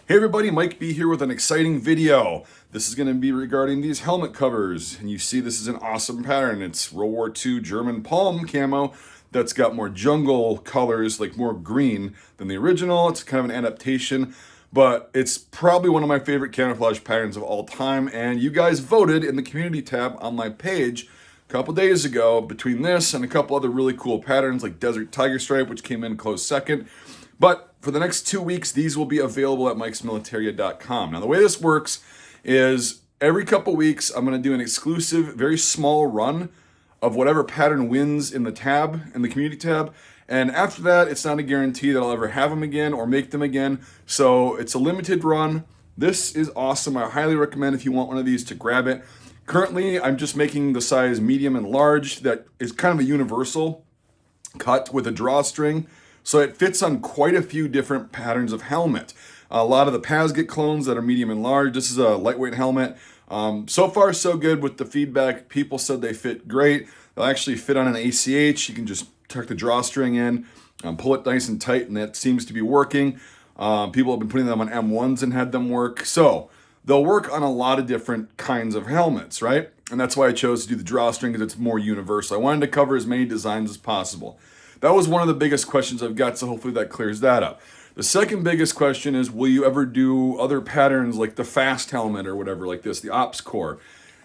Hey everybody, Mike B here with an exciting video. This is going to be regarding these helmet covers. And you see this is an awesome pattern. It's World War II German palm camo that's got more jungle colors, like more green than the original. It's kind of an adaptation, but it's probably one of my favorite camouflage patterns of all time. And you guys voted in the community tab on my page a couple days ago between this and a couple other really cool patterns like Desert Tiger Stripe, which came in close second. But for the next 2 weeks, these will be available at mikesmilitaria.com. Now, the way this works is every couple weeks, I'm going to do an exclusive, very small run of whatever pattern wins in the tab, in the community tab. And after that, it's not a guarantee that I'll ever have them again or make them again. So it's a limited run. This is awesome. I highly recommend if you want one of these to grab it. Currently, I'm just making the size medium and large. That is kind of a universal cut with a drawstring. So it fits on quite a few different patterns of helmet. A lot of the Pasget clones that are medium and large. This is a lightweight helmet. So far, so good with the feedback. People said they fit great. They'll actually fit on an ACH. You can just tuck the drawstring in, pull it nice and tight, and that seems to be working. People have been putting them on M1s and had them work. So they'll work on a lot of different kinds of helmets, right? And that's why I chose to do the drawstring, because it's more universal. I wanted to cover as many designs as possible. That was one of the biggest questions I've got, so hopefully that clears that up. The second biggest question is, will you ever do other patterns like the fast helmet or whatever like this, the Ops Core?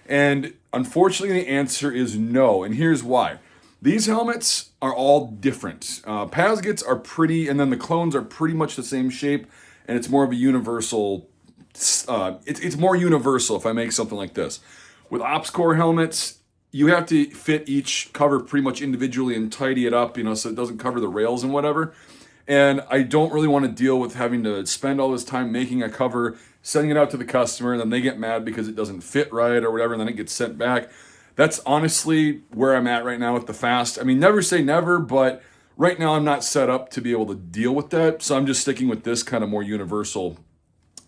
And unfortunately, the answer is no, and here's why. These helmets are all different. Pasgets are pretty, and then the clones are pretty much the same shape, and it's more of a universal, it's more universal if I make something like this. With Ops Core helmets, you have to fit each cover pretty much individually and tidy it up, so it doesn't cover the rails and whatever. And I don't really want to deal with having to spend all this time making a cover, sending it out to the customer, and then they get mad because it doesn't fit right or whatever, and then it gets sent back. That's honestly where I'm at right now with the fast. I mean, never say never, but right now I'm not set up to be able to deal with that. So I'm just sticking with this kind of more universal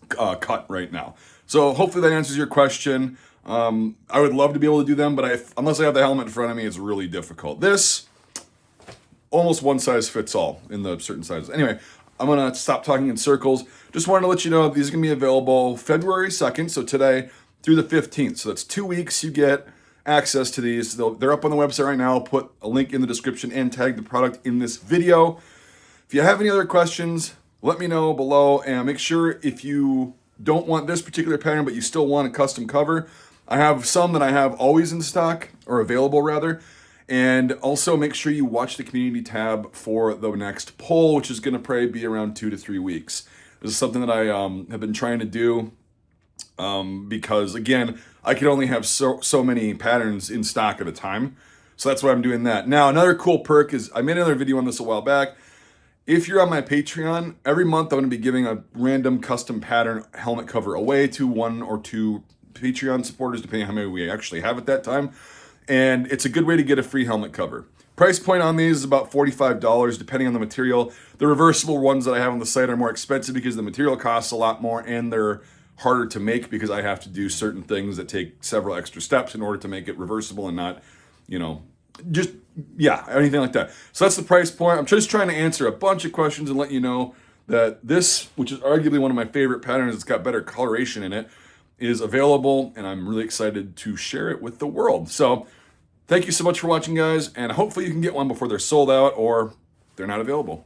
cut right now. So hopefully that answers your question. I would love to be able to do them, but unless I have the helmet in front of me, it's really difficult. This, almost one size fits all in the certain sizes. Anyway, I'm going to stop talking in circles. Just wanted to let you know these are going to be available February 2nd, so today, through the 15th. So that's 2 weeks you get access to these. They're up on the website right now. I'll put a link in the description and tag the product in this video. If you have any other questions, let me know below, and make sure if you don't want this particular pattern, but you still want a custom cover, I have some that I have always in stock, or available rather. And also make sure you watch the community tab for the next poll, which is going to probably be around 2 to 3 weeks. This is something that I have been trying to do because, again, I can only have so many patterns in stock at a time. So that's why I'm doing that. Now, another cool perk is, I made another video on this a while back. If you're on my Patreon, every month I'm going to be giving a random custom pattern helmet cover away to 1 or 2 Patreon supporters, depending on how many we actually have at that time. And it's a good way to get a free helmet cover. Price point on these is about $45, depending on the material. The reversible ones that I have on the site are more expensive because the material costs a lot more, and they're harder to make because I have to do certain things that take several extra steps in order to make it reversible and not, anything like that. So that's the price point. I'm just trying to answer a bunch of questions and let you know that this, which is arguably one of my favorite patterns, it's got better coloration in it, is available, and I'm really excited to share it with the world. So thank you so much for watching, guys, and hopefully you can get one before they're sold out or they're not available.